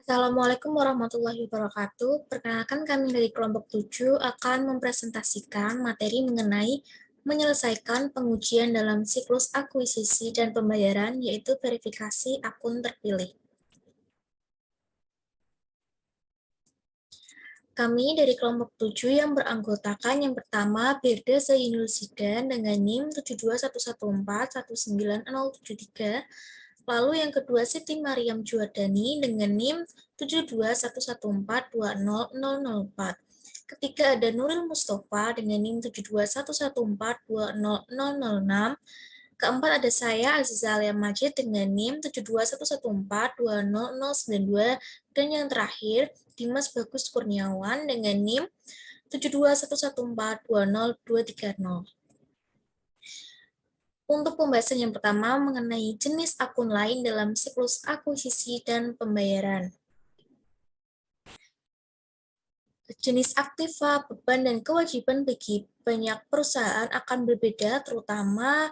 Assalamualaikum warahmatullahi wabarakatuh. Perkenalkan kami dari kelompok 7 akan mempresentasikan materi mengenai menyelesaikan pengujian dalam siklus akuisisi dan pembayaran, yaitu verifikasi akun terpilih. Kami dari kelompok 7 yang beranggotakan yang pertama Birde Zainul Zidan dengan NIM 721141973. Lalu yang kedua Siti Mariam Juwardani dengan NIM 72114200004. Ketiga ada Nuril Mustafa dengan NIM 72114200006. Keempat ada saya Aziza Alia Majid dengan NIM 72114200092. Dan yang terakhir Dimas Bagus Kurniawan dengan NIM 72114200230. Untuk pembahasan yang pertama mengenai jenis akun lain dalam siklus akuisisi dan pembayaran. Jenis aktiva, beban, dan kewajiban bagi banyak perusahaan akan berbeda, terutama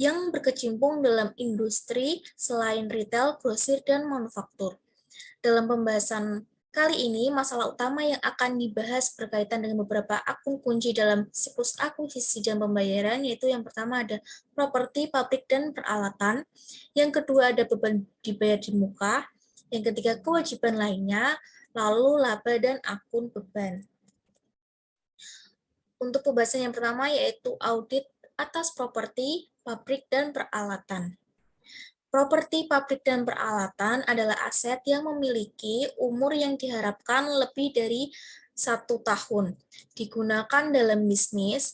yang berkecimpung dalam industri selain retail, grosir, dan manufaktur. Dalam pembahasan kali ini, masalah utama yang akan dibahas berkaitan dengan beberapa akun kunci dalam siklus akuisisi dan pembayaran, yaitu yang pertama ada properti, pabrik, dan peralatan, yang kedua ada beban dibayar di muka, yang ketiga kewajiban lainnya, lalu laba dan akun beban. Untuk pembahasan yang pertama yaitu audit atas properti, pabrik, dan peralatan. Properti pabrik dan peralatan adalah aset yang memiliki umur yang diharapkan lebih dari 1 tahun, digunakan dalam bisnis,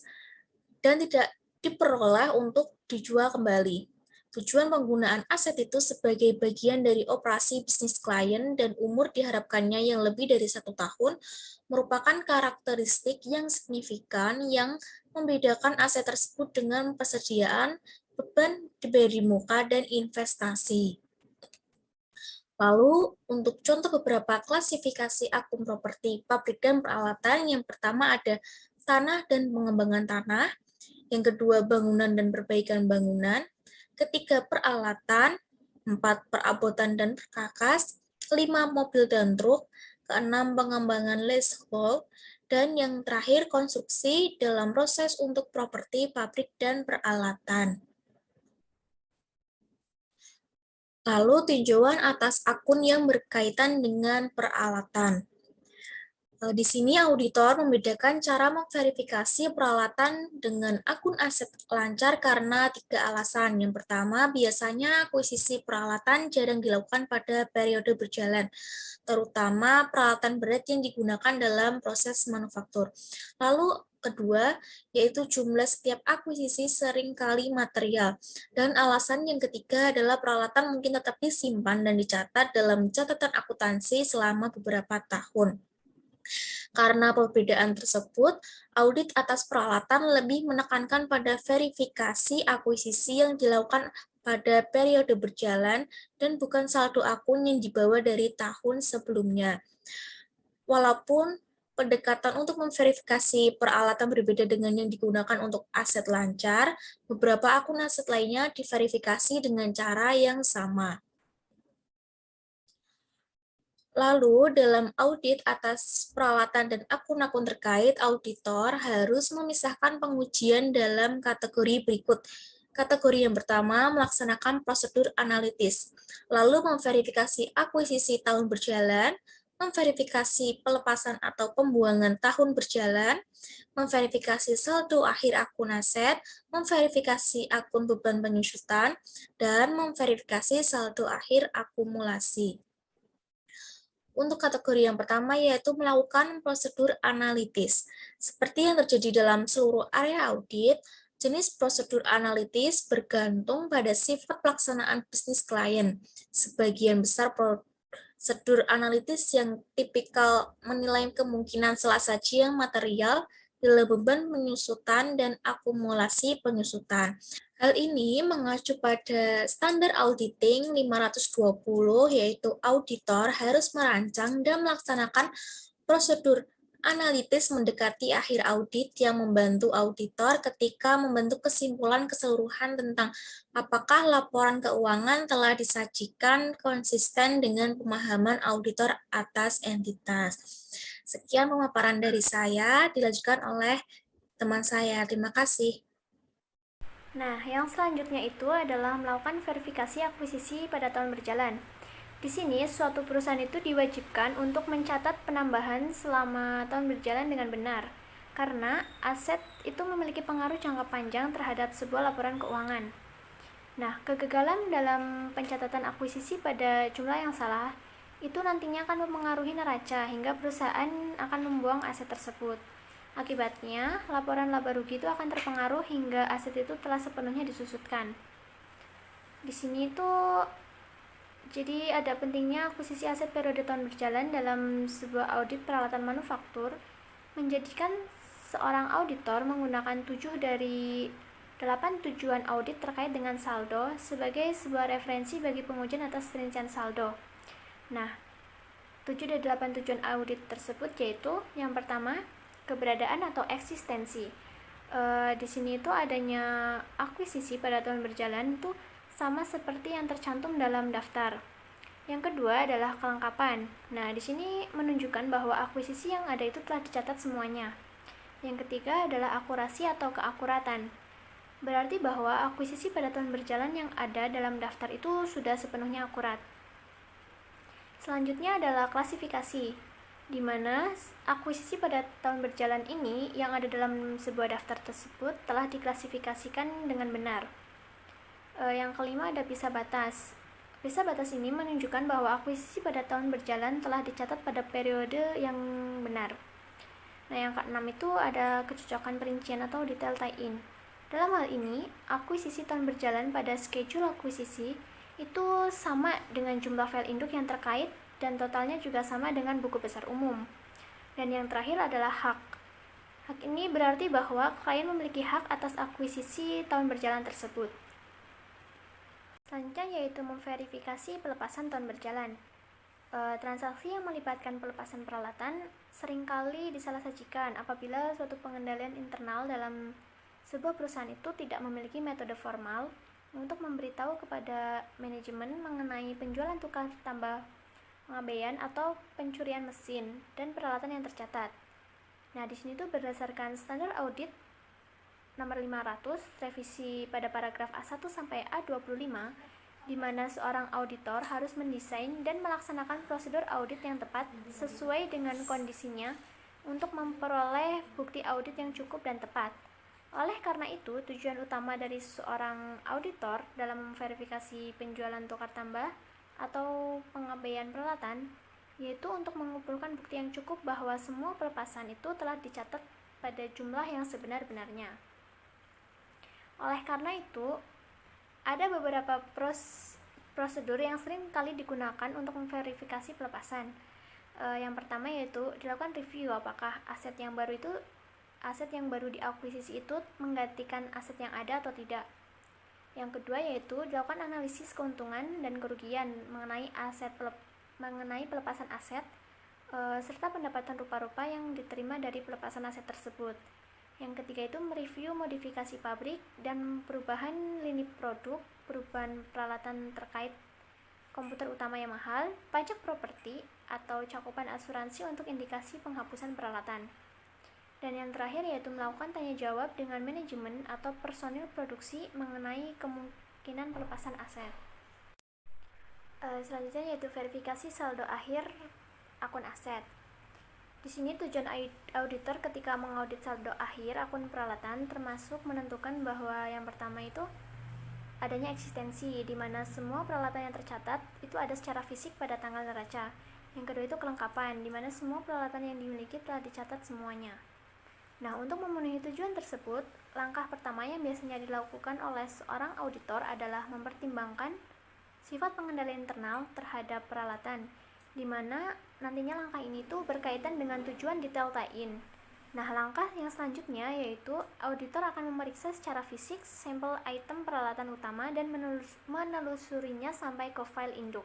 dan tidak diperoleh untuk dijual kembali. Tujuan penggunaan aset itu sebagai bagian dari operasi bisnis klien dan umur diharapkannya yang lebih dari 1 tahun merupakan karakteristik yang signifikan yang membedakan aset tersebut dengan persediaan, beban dibayar di muka, dan investasi. Lalu, untuk contoh beberapa klasifikasi akun properti, pabrik, dan peralatan, yang pertama ada tanah dan pengembangan tanah, yang kedua bangunan dan perbaikan bangunan, ketiga peralatan, 4 perabotan dan perkakas, 5 mobil dan truk, keenam pengembangan leasehold, dan yang terakhir konstruksi dalam proses untuk properti, pabrik, dan peralatan. Lalu tinjauan atas akun yang berkaitan dengan peralatan. Di sini auditor membedakan cara memverifikasi peralatan dengan akun aset lancar karena 3 alasan. Yang pertama, biasanya akuisisi peralatan jarang dilakukan pada periode berjalan, terutama peralatan berat yang digunakan dalam proses manufaktur. Lalu kedua, yaitu jumlah setiap akuisisi seringkali material. Dan alasan yang ketiga adalah peralatan mungkin tetap disimpan dan dicatat dalam catatan akuntansi selama beberapa tahun. Karena perbedaan tersebut, audit atas peralatan lebih menekankan pada verifikasi akuisisi yang dilakukan pada periode berjalan dan bukan saldo akun yang dibawa dari tahun sebelumnya. Walaupun pendekatan untuk memverifikasi peralatan berbeda dengan yang digunakan untuk aset lancar, beberapa akun aset lainnya diverifikasi dengan cara yang sama. Lalu, dalam audit atas peralatan dan akun-akun terkait, auditor harus memisahkan pengujian dalam kategori berikut. Kategori yang pertama, melaksanakan prosedur analitis, lalu memverifikasi akuisisi tahun berjalan, memverifikasi pelepasan atau pembuangan tahun berjalan, memverifikasi saldo akhir akun aset, memverifikasi akun beban penyusutan, dan memverifikasi saldo akhir akumulasi. Untuk kategori yang pertama yaitu melakukan prosedur analitis. Seperti yang terjadi dalam seluruh area audit, jenis prosedur analitis bergantung pada sifat pelaksanaan bisnis klien. Sebagian besar prosedur analitis yang tipikal menilai kemungkinan salah saji yang material dalam beban penyusutan dan akumulasi penyusutan. Hal ini mengacu pada standar auditing 520, yaitu auditor harus merancang dan melaksanakan prosedur analitis mendekati akhir audit yang membantu auditor ketika membentuk kesimpulan keseluruhan tentang apakah laporan keuangan telah disajikan konsisten dengan pemahaman auditor atas entitas. Sekian pemaparan dari saya, dilanjutkan oleh teman saya. Terima kasih. Nah, yang selanjutnya itu adalah melakukan verifikasi akuisisi pada tahun berjalan. Di sini, suatu perusahaan itu diwajibkan untuk mencatat penambahan selama tahun berjalan dengan benar, karena aset itu memiliki pengaruh jangka panjang terhadap sebuah laporan keuangan. Nah, kegagalan dalam pencatatan akuisisi pada jumlah yang salah itu nantinya akan mempengaruhi neraca hingga perusahaan akan membuang aset tersebut. Akibatnya, laporan laba rugi itu akan terpengaruh hingga aset itu telah sepenuhnya disusutkan. Di sini tuh jadi ada pentingnya akuisisi aset periode tahun berjalan dalam sebuah audit peralatan manufaktur, menjadikan seorang auditor menggunakan 7 dari 8 tujuan audit terkait dengan saldo sebagai sebuah referensi bagi pengujian atas rincian saldo. Nah, 7 dari 8 tujuan audit tersebut yaitu yang pertama, keberadaan atau eksistensi. Di sini itu adanya akuisisi pada tahun berjalan itu sama seperti yang tercantum dalam daftar. Yang kedua adalah kelengkapan. Nah, di sini menunjukkan bahwa akuisisi yang ada itu telah dicatat semuanya. Yang ketiga adalah akurasi atau keakuratan. Berarti bahwa akuisisi pada tahun berjalan yang ada dalam daftar itu sudah sepenuhnya akurat. Selanjutnya adalah klasifikasi, di mana akuisisi pada tahun berjalan ini yang ada dalam sebuah daftar tersebut telah diklasifikasikan dengan benar. Yang kelima ada pisah batas. Pisah batas ini menunjukkan bahwa akuisisi pada tahun berjalan telah dicatat pada periode yang benar. Nah, yang keenam itu ada kecocokan perincian atau detail tie-in. Dalam hal ini, akuisisi tahun berjalan pada schedule akuisisi itu sama dengan jumlah file induk yang terkait dan totalnya juga sama dengan buku besar umum. Dan yang terakhir adalah hak. Hak ini berarti bahwa klien memiliki hak atas akuisisi tahun berjalan tersebut. Selanjutnya yaitu memverifikasi pelepasan tahun berjalan. Transaksi yang melibatkan pelepasan peralatan seringkali disalahsajikan apabila suatu pengendalian internal dalam sebuah perusahaan itu tidak memiliki metode formal untuk memberitahu kepada manajemen mengenai penjualan tukar tambah pengabaian atau pencurian mesin dan peralatan yang tercatat. Nah, di sini tuh berdasarkan standar audit nomor 500 revisi pada paragraf A1 sampai A25, di mana seorang auditor harus mendesain dan melaksanakan prosedur audit yang tepat sesuai dengan kondisinya untuk memperoleh bukti audit yang cukup dan tepat. Oleh karena itu, tujuan utama dari seorang auditor dalam memverifikasi penjualan tukar tambah atau pengabaian peralatan yaitu untuk mengumpulkan bukti yang cukup bahwa semua pelepasan itu telah dicatat pada jumlah yang sebenar-benarnya. Oleh karena itu, ada beberapa prosedur yang sering kali digunakan untuk memverifikasi pelepasan. Yang pertama yaitu dilakukan review apakah aset yang baru diakuisisi itu menggantikan aset yang ada atau tidak. Yang kedua yaitu dilakukan analisis keuntungan dan kerugian mengenai pelepasan aset serta pendapatan rupa-rupa yang diterima dari pelepasan aset tersebut. Yang ketiga itu mereview modifikasi pabrik dan perubahan lini produk, perubahan peralatan terkait komputer utama yang mahal, pajak properti, atau cakupan asuransi untuk indikasi penghapusan peralatan. Dan yang terakhir yaitu melakukan tanya jawab dengan manajemen atau personil produksi mengenai kemungkinan pelepasan aset. Selanjutnya yaitu verifikasi saldo akhir akun aset. Di sini tujuan auditor ketika mengaudit saldo akhir akun peralatan termasuk menentukan bahwa yang pertama itu adanya eksistensi, di mana semua peralatan yang tercatat itu ada secara fisik pada tanggal neraca. Yang kedua itu kelengkapan, di mana semua peralatan yang dimiliki telah dicatat semuanya. Nah, untuk memenuhi tujuan tersebut, langkah pertama yang biasanya dilakukan oleh seorang auditor adalah mempertimbangkan sifat pengendalian internal terhadap peralatan, di mana nantinya langkah ini tuh berkaitan dengan tujuan detail tie-in. Nah, langkah yang selanjutnya yaitu auditor akan memeriksa secara fisik sampel item peralatan utama dan menelusurinya sampai ke file induk.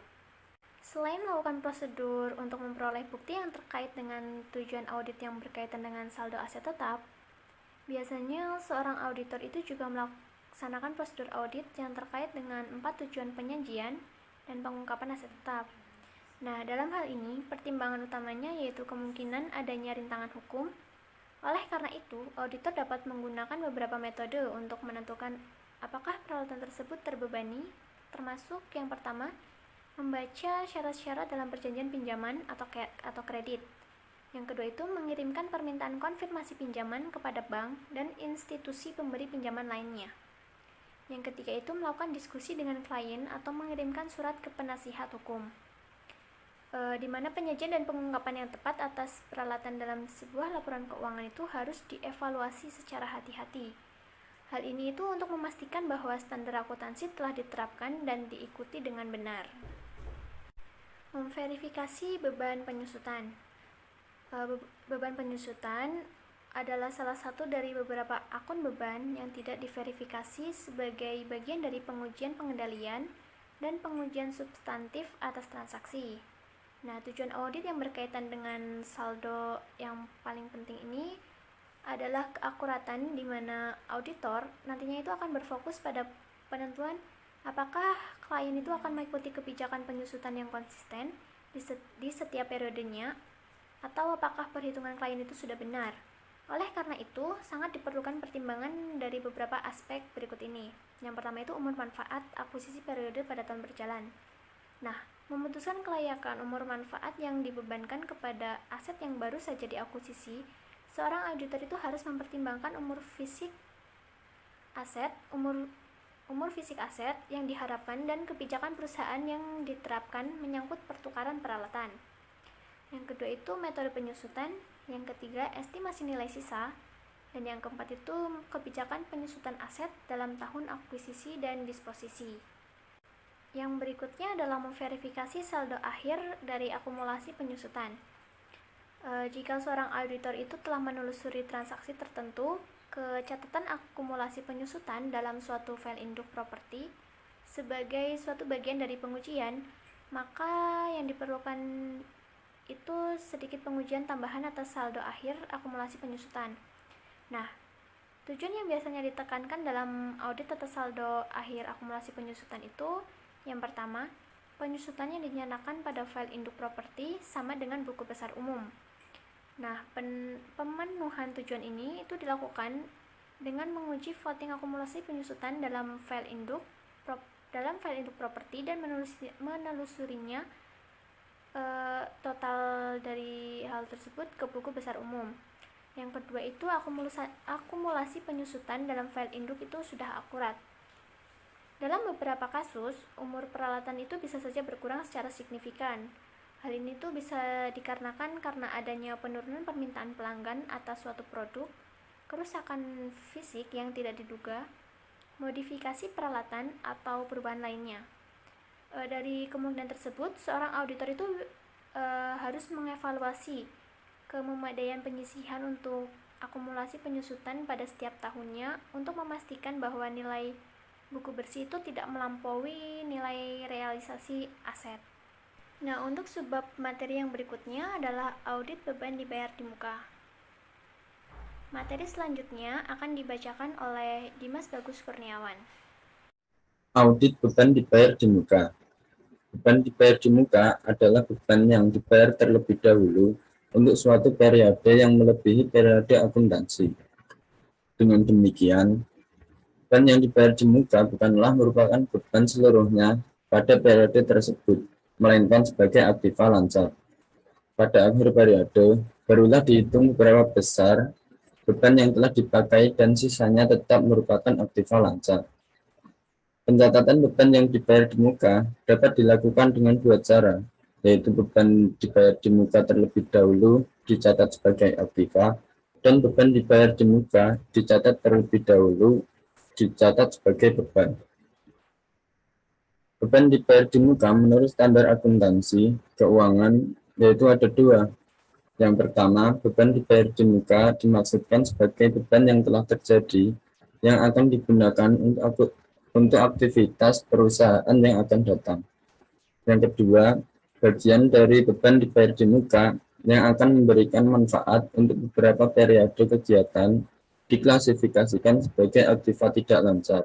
Selain melakukan prosedur untuk memperoleh bukti yang terkait dengan tujuan audit yang berkaitan dengan saldo aset tetap, biasanya seorang auditor itu juga melaksanakan prosedur audit yang terkait dengan 4 tujuan penyajian dan pengungkapan aset tetap. Nah, dalam hal ini, pertimbangan utamanya yaitu kemungkinan adanya rintangan hukum. Oleh karena itu, auditor dapat menggunakan beberapa metode untuk menentukan apakah peralatan tersebut terbebani, termasuk yang pertama, membaca syarat-syarat dalam perjanjian pinjaman atau kredit. Yang kedua itu mengirimkan permintaan konfirmasi pinjaman kepada bank dan institusi pemberi pinjaman lainnya. Yang ketiga itu melakukan diskusi dengan klien atau mengirimkan surat ke penasihat hukum, di mana penyajian dan pengungkapan yang tepat atas peralatan dalam sebuah laporan keuangan itu harus dievaluasi secara hati-hati. Hal ini itu untuk memastikan bahwa standar akuntansi telah diterapkan dan diikuti dengan benar. Memverifikasi beban penyusutan. Beban penyusutan adalah salah satu dari beberapa akun beban yang tidak diverifikasi sebagai bagian dari pengujian pengendalian dan pengujian substantif atas transaksi. Nah, tujuan audit yang berkaitan dengan saldo yang paling penting ini adalah keakuratan, di mana auditor nantinya itu akan berfokus pada penentuan apakah klien itu akan mengikuti kebijakan penyusutan yang konsisten di setiap periodenya, atau apakah perhitungan klien itu sudah benar. Oleh karena itu, sangat diperlukan pertimbangan dari beberapa aspek berikut ini. Yang pertama itu umur manfaat akuisisi periode pada tahun berjalan. Nah, memutuskan kelayakan umur manfaat yang dibebankan kepada aset yang baru saja diakuisisi, seorang auditor itu harus mempertimbangkan umur fisik aset yang diharapkan dan kebijakan perusahaan yang diterapkan menyangkut pertukaran peralatan. Yang kedua itu metode penyusutan, yang ketiga estimasi nilai sisa, dan yang keempat itu kebijakan penyusutan aset dalam tahun akuisisi dan disposisi. Yang berikutnya adalah memverifikasi saldo akhir dari akumulasi penyusutan. Jika seorang auditor itu telah menelusuri transaksi tertentu ke catatan akumulasi penyusutan dalam suatu file induk properti sebagai suatu bagian dari pengujian, maka yang diperlukan itu sedikit pengujian tambahan atas saldo akhir akumulasi penyusutan. Nah, tujuan yang biasanya ditekankan dalam audit atas saldo akhir akumulasi penyusutan itu, yang pertama, penyusutannya dinyatakan pada file induk properti sama dengan buku besar umum. Nah, pemenuhan tujuan ini itu dilakukan dengan menguji voting akumulasi penyusutan dalam file induk properti dan menelusurinya total dari hal tersebut ke buku besar umum. Yang kedua itu akumulasi penyusutan dalam file induk itu sudah akurat. Dalam beberapa kasus, umur peralatan itu bisa saja berkurang secara signifikan. Hal ini tuh bisa dikarenakan karena adanya penurunan permintaan pelanggan atas suatu produk, kerusakan fisik yang tidak diduga, modifikasi peralatan, atau perubahan lainnya. Dari kemungkinan tersebut, seorang auditor itu harus mengevaluasi kememadaian penyisihan untuk akumulasi penyusutan pada setiap tahunnya untuk memastikan bahwa nilai buku bersih itu tidak melampaui nilai realisasi aset. Nah, untuk subbab materi yang berikutnya adalah audit beban dibayar di muka. Materi selanjutnya akan dibacakan oleh Dimas Bagus Kurniawan. Audit beban dibayar di muka. Beban dibayar di muka adalah beban yang dibayar terlebih dahulu untuk suatu periode yang melebihi periode akuntansi. Dengan demikian, beban yang dibayar di muka bukanlah merupakan beban seluruhnya pada periode tersebut, melainkan sebagai aktiva lancar. Pada akhir periode, barulah dihitung berapa besar beban yang telah dipakai dan sisanya tetap merupakan aktiva lancar. Pencatatan beban yang dibayar di muka dapat dilakukan dengan dua cara, yaitu beban dibayar di muka terlebih dahulu dicatat sebagai aktiva, dan beban dibayar di muka dicatat terlebih dahulu dicatat sebagai beban. Beban dibayar di muka menurut standar akuntansi keuangan yaitu ada dua. Yang pertama, beban dibayar di muka dimaksudkan sebagai beban yang telah terjadi yang akan digunakan untuk aktivitas perusahaan yang akan datang. Yang kedua, bagian dari beban dibayar di muka yang akan memberikan manfaat untuk beberapa periode kegiatan diklasifikasikan sebagai aktiva tidak lancar.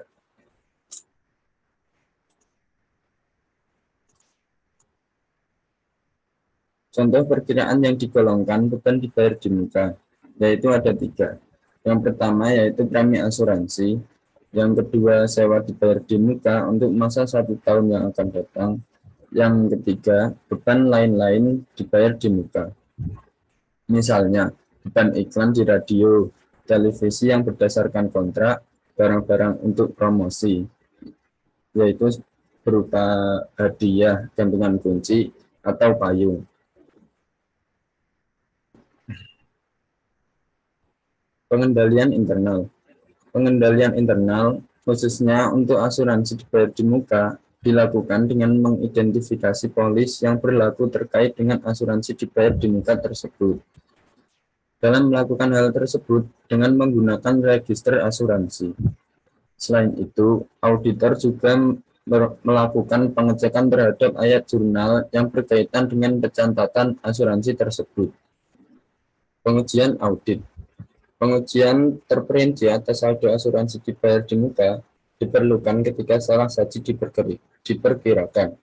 Contoh perkiraan yang digolongkan beban dibayar di muka, yaitu ada 3. Yang pertama yaitu premi asuransi, yang kedua sewa dibayar di muka untuk masa 1 tahun yang akan datang, yang ketiga beban lain-lain dibayar di muka. Misalnya, beban iklan di radio, televisi yang berdasarkan kontrak, barang-barang untuk promosi, yaitu berupa hadiah, gantungan kunci, atau payung. Pengendalian internal. Pengendalian internal, khususnya untuk asuransi dibayar di muka, dilakukan dengan mengidentifikasi polis yang berlaku terkait dengan asuransi dibayar di muka tersebut. Dalam melakukan hal tersebut dengan menggunakan register asuransi. Selain itu, auditor juga melakukan pengecekan terhadap ayat jurnal yang berkaitan dengan pencatatan asuransi tersebut. Pengujian audit. Pengujian terperinci atas saldo asuransi dibayar di muka diperlukan ketika salah saji diperkirakan.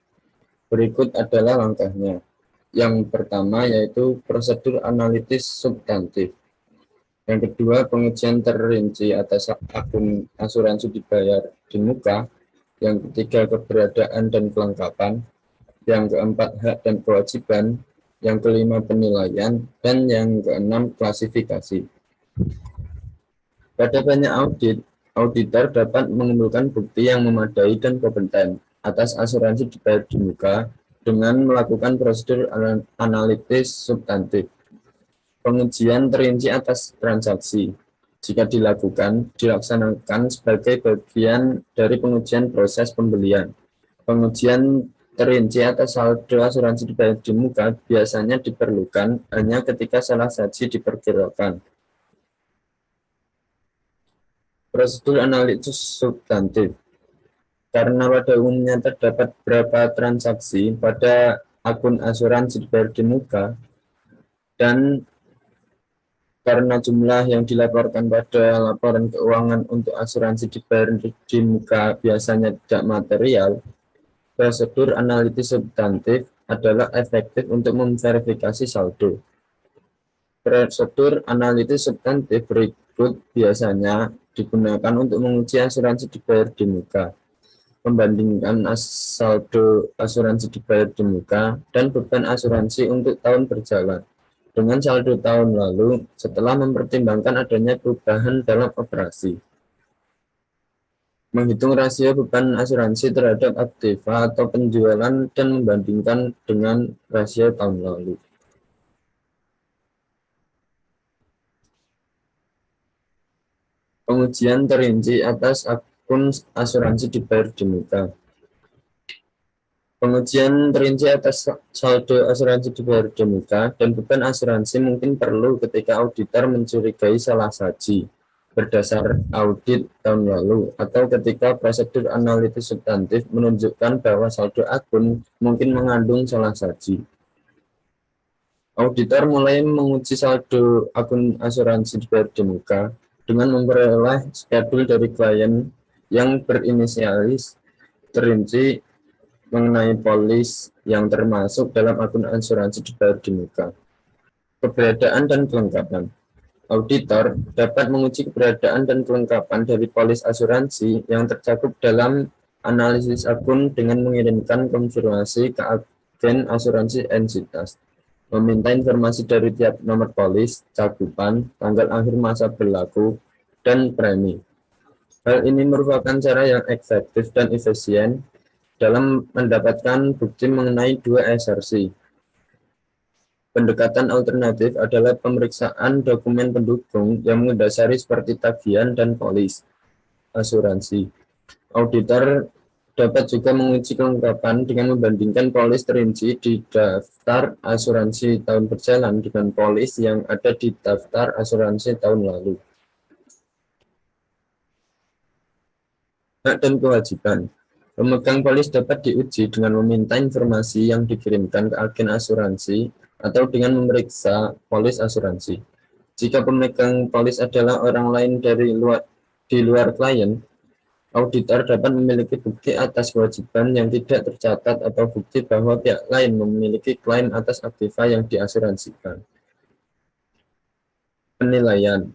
Berikut adalah langkahnya. Yang pertama yaitu prosedur analitis substantif. Yang kedua, pengujian terinci atas akun asuransi dibayar di muka. Yang ketiga, keberadaan dan kelengkapan. Yang keempat, hak dan kewajiban. Yang kelima, penilaian. Dan yang keenam, klasifikasi. Pada banyak audit, auditor dapat mengumpulkan bukti yang memadai dan kompeten atas asuransi dibayar di muka dengan melakukan prosedur analitis substantif. Pengujian terinci atas transaksi, jika dilaksanakan sebagai bagian dari pengujian proses pembelian. Pengujian terinci atas saldo asuransi dibayar di muka biasanya diperlukan hanya ketika salah saji diperkirakan. Prosedur analisis substantif. Karena pada umumnya terdapat beberapa transaksi pada akun asuransi dibayar di muka, dan karena jumlah yang dilaporkan pada laporan keuangan untuk asuransi dibayar di muka biasanya tidak material, prosedur analisis substantif adalah efektif untuk memverifikasi saldo. Prosedur analisis substantif berikut biasanya digunakan untuk menguji asuransi dibayar di muka, membandingkan saldo asuransi dibayar di muka dan beban asuransi untuk tahun berjalan dengan saldo tahun lalu setelah mempertimbangkan adanya perubahan dalam operasi. Menghitung rasio beban asuransi terhadap aktiva atau penjualan dan membandingkan dengan rasio tahun lalu. Pengujian terinci atas akun asuransi dibayar di muka. Pengujian terinci atas saldo asuransi dibayar di muka dan beban asuransi mungkin perlu ketika auditor mencurigai salah saji berdasar audit tahun lalu, atau ketika prosedur analitis substantif menunjukkan bahwa saldo akun mungkin mengandung salah saji. Auditor mulai menguji saldo akun asuransi dibayar di muka dengan memperoleh schedule dari klien yang berinisialis terinci mengenai polis yang termasuk dalam akun asuransi dibayar di muka. Keberadaan dan kelengkapan. Auditor dapat menguji keberadaan dan kelengkapan dari polis asuransi yang tercakup dalam analisis akun dengan mengirimkan konfirmasi ke agen asuransi entitas, meminta informasi dari tiap nomor polis, cakupan, tanggal akhir masa berlaku, dan premi. Hal ini merupakan cara yang efektif dan efisien dalam mendapatkan bukti mengenai 2 SRC. Pendekatan alternatif adalah pemeriksaan dokumen pendukung yang mendasari seperti tagihan dan polis asuransi. Auditor dapat juga menguji kelengkapan dengan membandingkan polis terinci di daftar asuransi tahun berjalan dengan polis yang ada di daftar asuransi tahun lalu. Hak dan kewajiban. Pemegang polis dapat diuji dengan meminta informasi yang dikirimkan ke agen asuransi atau dengan memeriksa polis asuransi. Jika pemegang polis adalah orang lain di luar klien, auditor dapat memiliki bukti atas kewajiban yang tidak tercatat atau bukti bahwa pihak lain memiliki klaim atas aktiva yang diasuransikan. Penilaian.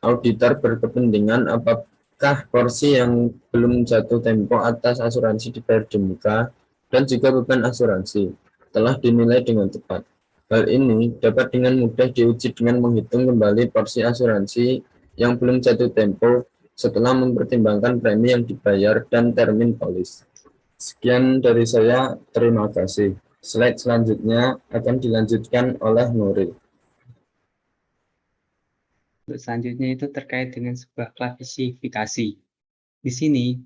Auditor berkepentingan apakah porsi yang belum jatuh tempo atas asuransi dibayar di muka dan juga beban asuransi telah dinilai dengan tepat. Hal ini dapat dengan mudah diuji dengan menghitung kembali porsi asuransi yang belum jatuh tempo setelah mempertimbangkan premi yang dibayar dan termin polis. Sekian dari saya, terima kasih. Slide selanjutnya akan dilanjutkan oleh Nuril. Untuk selanjutnya itu terkait dengan sebuah klasifikasi. Di sini,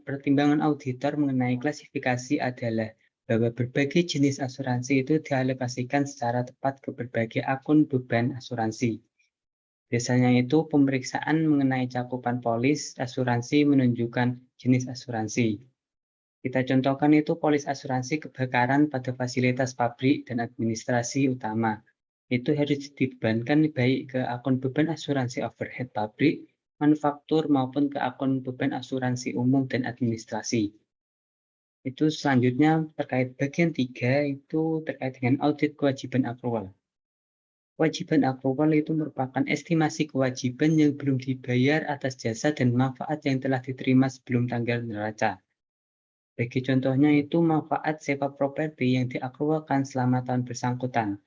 pertimbangan auditor mengenai klasifikasi adalah bahwa berbagai jenis asuransi itu dialokasikan secara tepat ke berbagai akun beban asuransi. Biasanya itu pemeriksaan mengenai cakupan polis asuransi menunjukkan jenis asuransi. Kita contohkan itu polis asuransi kebakaran pada fasilitas pabrik dan administrasi utama. Itu harus dibebankan baik ke akun beban asuransi overhead pabrik, manufaktur maupun ke akun beban asuransi umum dan administrasi. Itu selanjutnya terkait bagian 3 itu terkait dengan audit kewajiban akrual. Kewajiban akrual itu merupakan estimasi kewajiban yang belum dibayar atas jasa dan manfaat yang telah diterima sebelum tanggal neraca. Bagi contohnya itu manfaat sewa properti yang diakrualkan selama tahun bersangkutan,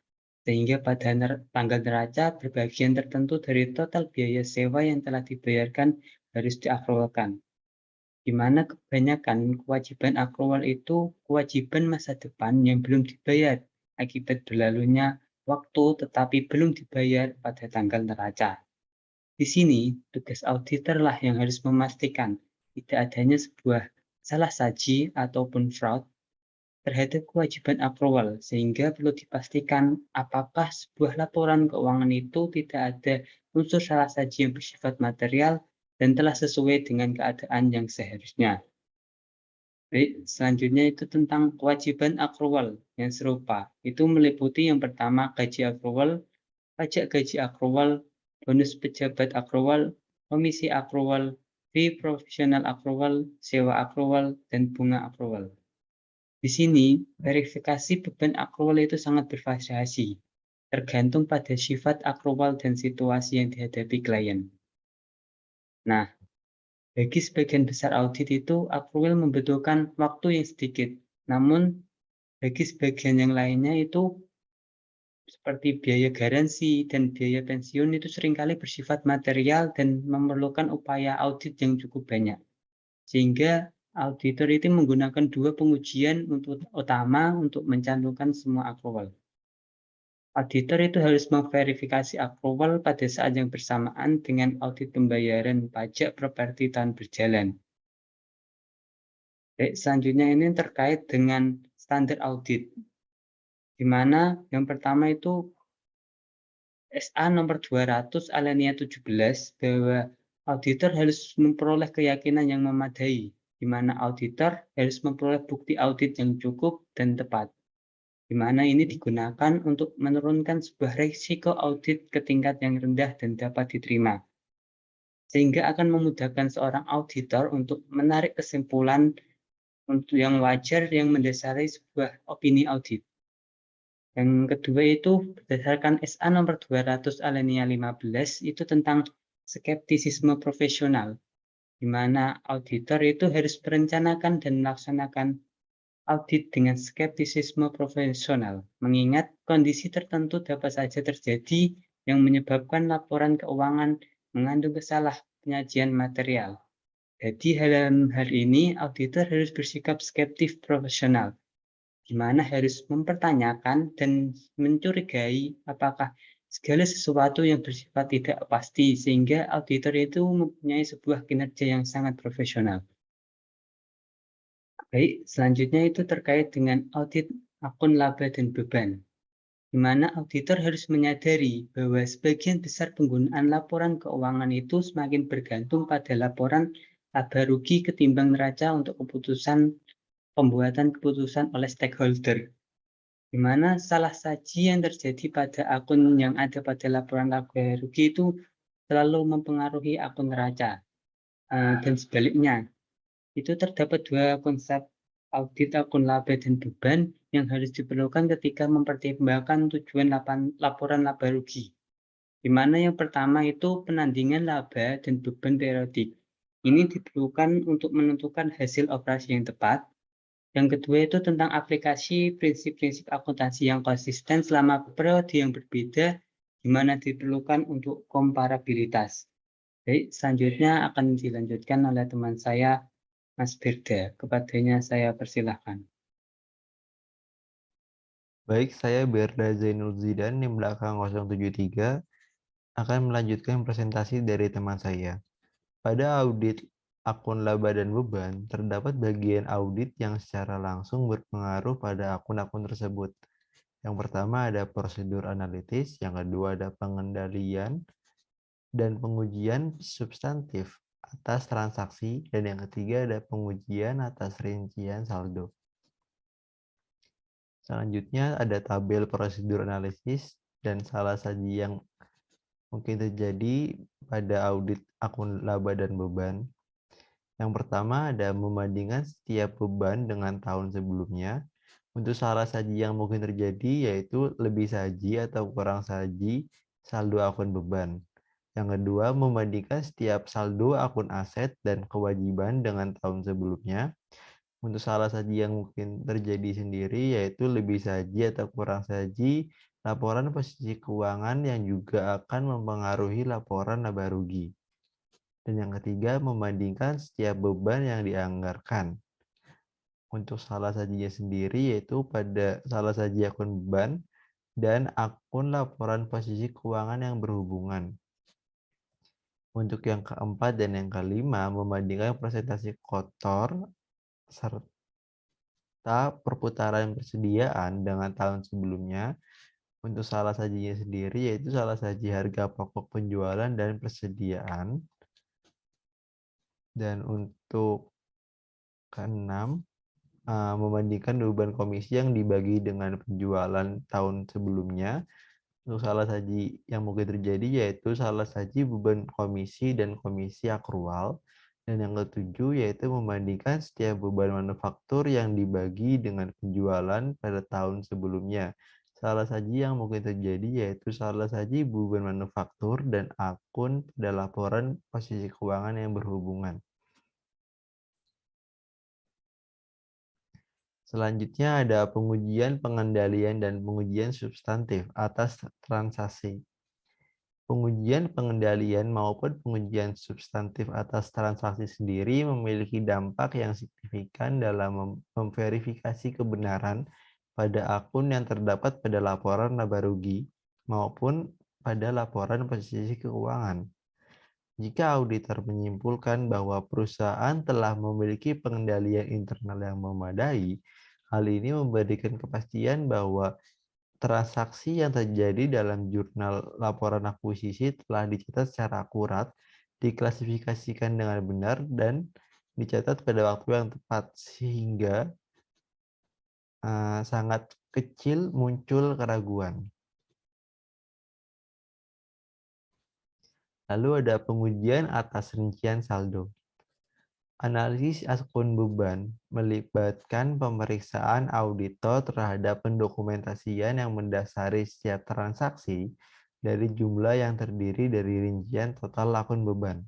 sehingga pada tanggal neraca berbagian tertentu dari total biaya sewa yang telah dibayarkan harus diakrualkan. Di mana kebanyakan kewajiban akrual itu kewajiban masa depan yang belum dibayar akibat berlalunya waktu tetapi belum dibayar pada tanggal neraca. Di sini, tugas auditor lah yang harus memastikan tidak adanya sebuah salah saji ataupun fraud terhadap kewajiban akrual, sehingga perlu dipastikan apakah sebuah laporan keuangan itu tidak ada unsur salah saji yang bersifat material dan telah sesuai dengan keadaan yang seharusnya. Baik, selanjutnya itu tentang kewajiban akrual yang serupa. Itu meliputi yang pertama gaji akrual, pajak gaji akrual, bonus pejabat akrual, komisi akrual, fee profesional akrual, sewa akrual, dan bunga akrual. Di sini, verifikasi beban akrual itu sangat bervariasi, tergantung pada sifat akrual dan situasi yang dihadapi klien. Nah, bagi sebagian besar audit itu, akrual membutuhkan waktu yang sedikit. Namun, bagi sebagian yang lainnya itu, seperti biaya garansi dan biaya pensiun itu seringkali bersifat material dan memerlukan upaya audit yang cukup banyak. Sehingga auditor itu menggunakan dua pengujian utama untuk mencantumkan semua akrual. Auditor itu harus memverifikasi akrual pada saat yang bersamaan dengan audit pembayaran pajak properti tahun berjalan. Baik, selanjutnya ini terkait dengan standar audit, di mana yang pertama itu SA nomor 200 alinea 17 bahwa auditor harus memperoleh keyakinan yang memadai, di mana auditor harus memperoleh bukti audit yang cukup dan tepat, di mana ini digunakan untuk menurunkan sebuah risiko audit ke tingkat yang rendah dan dapat diterima, sehingga akan memudahkan seorang auditor untuk menarik kesimpulan untuk yang wajar yang mendasari sebuah opini audit. Yang kedua itu berdasarkan SA nomor 200 alinea 15 itu tentang skeptisisme profesional, di mana auditor itu harus merencanakan dan melaksanakan audit dengan skeptisisme profesional, mengingat kondisi tertentu dapat saja terjadi yang menyebabkan laporan keuangan mengandung kesalahan penyajian material. Jadi dalam hal ini auditor harus bersikap skeptif profesional, di mana harus mempertanyakan dan mencurigai apakah segala sesuatu yang bersifat tidak pasti, sehingga auditor itu mempunyai sebuah kinerja yang sangat profesional. Baik, selanjutnya itu terkait dengan audit akun laba dan beban, di mana auditor harus menyadari bahwa sebagian besar penggunaan laporan keuangan itu semakin bergantung pada laporan laba rugi ketimbang neraca untuk pembuatan keputusan oleh stakeholder, di mana salah saji yang terjadi pada akun yang ada pada laporan laba rugi itu selalu mempengaruhi akun neraca. Dan sebaliknya, itu terdapat dua konsep audit akun laba dan beban yang harus diperlukan ketika mempertimbangkan tujuan laporan laba rugi. Di mana yang pertama itu penandingan laba dan beban periodik. Ini diperlukan untuk menentukan hasil operasi yang tepat. Yang kedua itu tentang aplikasi prinsip-prinsip akuntansi yang konsisten selama periode yang berbeda, di mana diperlukan untuk komparabilitas. Baik, selanjutnya akan dilanjutkan oleh teman saya, Mas Firda. Kepadanya saya persilahkan. Baik, saya Berda Zainul Zidan di belakang 073 akan melanjutkan presentasi dari teman saya. Pada audit akun laba dan beban, terdapat bagian audit yang secara langsung berpengaruh pada akun-akun tersebut. Yang pertama ada prosedur analitis, yang kedua ada pengendalian dan pengujian substantif atas transaksi, dan yang ketiga ada pengujian atas rincian saldo. Selanjutnya ada tabel prosedur analisis dan salah saji yang mungkin terjadi pada audit akun laba dan beban. Yang pertama ada membandingkan setiap beban dengan tahun sebelumnya. Untuk salah saji yang mungkin terjadi yaitu lebih saji atau kurang saji saldo akun beban. Yang kedua, membandingkan setiap saldo akun aset dan kewajiban dengan tahun sebelumnya. Untuk salah saji yang mungkin terjadi sendiri yaitu lebih saji atau kurang saji laporan posisi keuangan yang juga akan mempengaruhi laporan laba rugi. Dan yang ketiga, membandingkan setiap beban yang dianggarkan. Untuk salah sajinya sendiri yaitu pada salah saji akun beban dan akun laporan posisi keuangan yang berhubungan. Untuk yang keempat dan yang kelima, membandingkan presentasi kotor serta perputaran persediaan dengan tahun sebelumnya. Untuk salah sajinya sendiri yaitu salah saji harga pokok penjualan dan persediaan. Dan untuk keenam, membandingkan beban komisi yang dibagi dengan penjualan tahun sebelumnya. Untuk salah saji yang mungkin terjadi yaitu salah saji beban komisi dan komisi akrual. Dan yang ketujuh yaitu membandingkan setiap beban manufaktur yang dibagi dengan penjualan pada tahun sebelumnya. Salah saji yang mungkin terjadi yaitu salah saji beban manufaktur dan akun pada laporan posisi keuangan yang berhubungan. Selanjutnya ada pengujian, pengendalian, dan pengujian substantif atas transaksi. Pengujian, pengendalian, maupun pengujian substantif atas transaksi sendiri memiliki dampak yang signifikan dalam memverifikasi kebenaran pada akun yang terdapat pada laporan laba rugi maupun pada laporan posisi keuangan. Jika auditor menyimpulkan bahwa perusahaan telah memiliki pengendalian internal yang memadai, hal ini memberikan kepastian bahwa transaksi yang terjadi dalam jurnal laporan akuisisi telah dicatat secara akurat, diklasifikasikan dengan benar, dan dicatat pada waktu yang tepat, sehingga sangat kecil muncul keraguan. Lalu ada pengujian atas rincian saldo. Analisis akun beban melibatkan pemeriksaan auditor terhadap pendokumentasian yang mendasari setiap transaksi dari jumlah yang terdiri dari rincian total akun beban.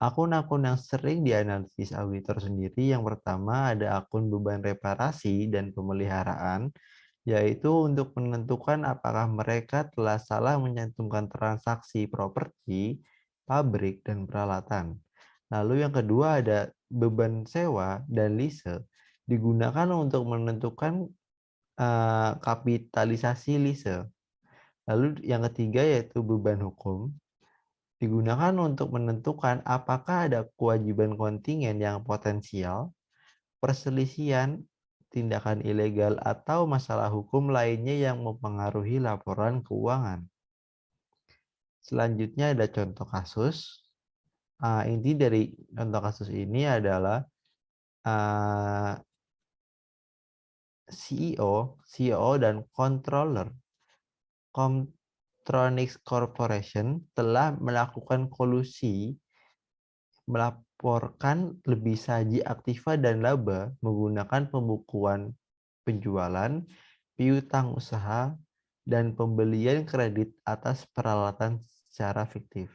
Akun-akun yang sering dianalisis auditor sendiri yang pertama ada akun beban reparasi dan pemeliharaan, yaitu untuk menentukan apakah mereka telah salah menyantumkan transaksi properti, pabrik, dan peralatan. Lalu yang kedua ada beban sewa dan lease, digunakan untuk menentukan kapitalisasi lease. Lalu yang ketiga yaitu beban hukum, digunakan untuk menentukan apakah ada kewajiban kontingen yang potensial, perselisihan, tindakan ilegal, atau masalah hukum lainnya yang mempengaruhi laporan keuangan. Selanjutnya ada contoh kasus. Inti dari contoh kasus ini adalah CEO dan controller Comtronics Corporation telah melakukan kolusi melaporkan lebih saji aktiva dan laba menggunakan pembukuan penjualan, piutang usaha, dan pembelian kredit atas peralatan secara fiktif.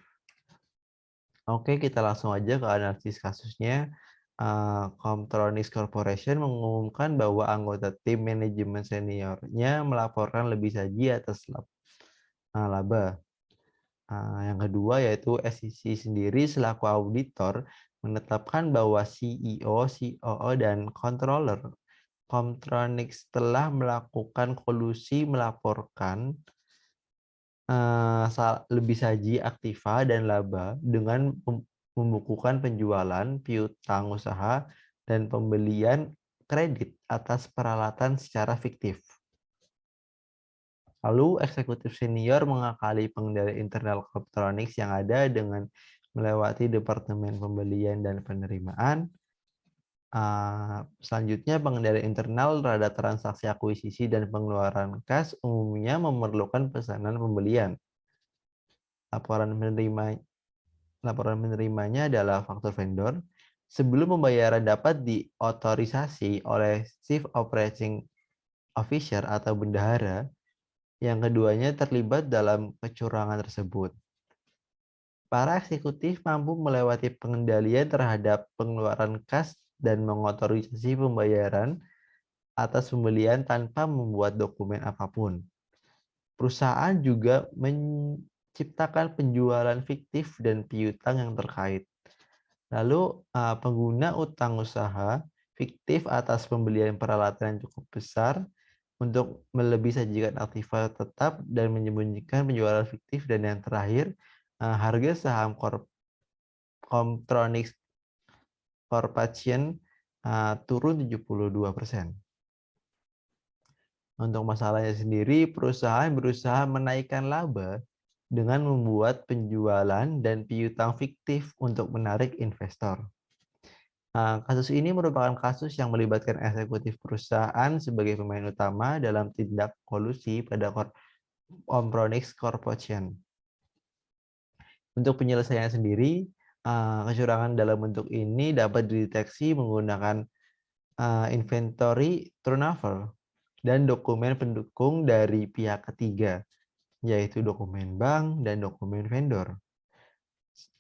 Oke, kita langsung aja ke analisis kasusnya. Comtronics Corporation mengumumkan bahwa anggota tim manajemen seniornya melaporkan lebih saji atas laba. Yang kedua yaitu SEC sendiri selaku auditor menetapkan bahwa CEO, COO, dan controller Comtronics telah melakukan kolusi melaporkan lebih saji aktiva dan laba dengan membukukan penjualan, piutang usaha, dan pembelian kredit atas peralatan secara fiktif. Lalu eksekutif senior mengakali pengendali internal Comtronics yang ada dengan melewati departemen pembelian dan penerimaan. Selanjutnya pengendali internal terhadap transaksi akuisisi dan pengeluaran kas umumnya memerlukan pesanan pembelian. Laporan menerimanya adalah faktur vendor. Sebelum pembayaran dapat diotorisasi oleh Chief Operating Officer atau bendahara, yang keduanya terlibat dalam kecurangan tersebut. Para eksekutif mampu melewati pengendalian terhadap pengeluaran kas dan mengotorisasi pembayaran atas pembelian tanpa membuat dokumen apapun. Perusahaan juga menciptakan penjualan fiktif dan piutang yang terkait. Lalu pengguna utang usaha fiktif atas pembelian peralatan yang cukup besar untuk melebih sajikan aktiva tetap dan menyembunyikan penjualan fiktif. Dan yang terakhir, harga saham Comtronics Corporation turun 72%. Untuk masalahnya sendiri, perusahaan berusaha menaikkan laba dengan membuat penjualan dan piutang fiktif untuk menarik investor. Kasus ini merupakan kasus yang melibatkan eksekutif perusahaan sebagai pemain utama dalam tindak kolusi pada Comtronics Corporation. Untuk penyelesaian sendiri, kecurangan dalam bentuk ini dapat dideteksi menggunakan inventory turnover dan dokumen pendukung dari pihak ketiga, yaitu dokumen bank dan dokumen vendor.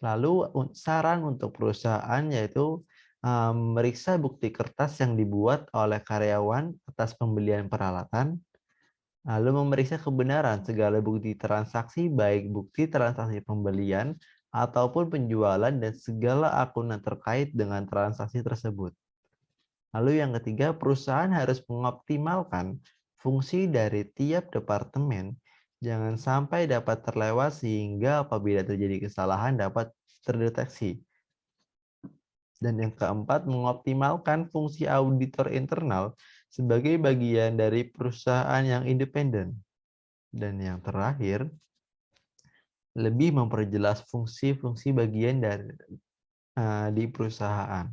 Lalu saran untuk perusahaan yaitu meriksa bukti kertas yang dibuat oleh karyawan atas pembelian peralatan, lalu memeriksa kebenaran segala bukti transaksi, baik bukti transaksi pembelian ataupun penjualan dan segala akun yang terkait dengan transaksi tersebut. Lalu yang ketiga, perusahaan harus mengoptimalkan fungsi dari tiap departemen, jangan sampai dapat terlewat sehingga apabila terjadi kesalahan dapat terdeteksi. Dan yang keempat, mengoptimalkan fungsi auditor internal sebagai bagian dari perusahaan yang independen. Dan yang terakhir, lebih memperjelas fungsi-fungsi bagian di perusahaan.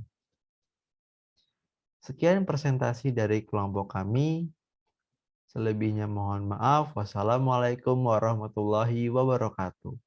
Sekian presentasi dari kelompok kami. Selebihnya mohon maaf. Wassalamualaikum warahmatullahi wabarakatuh.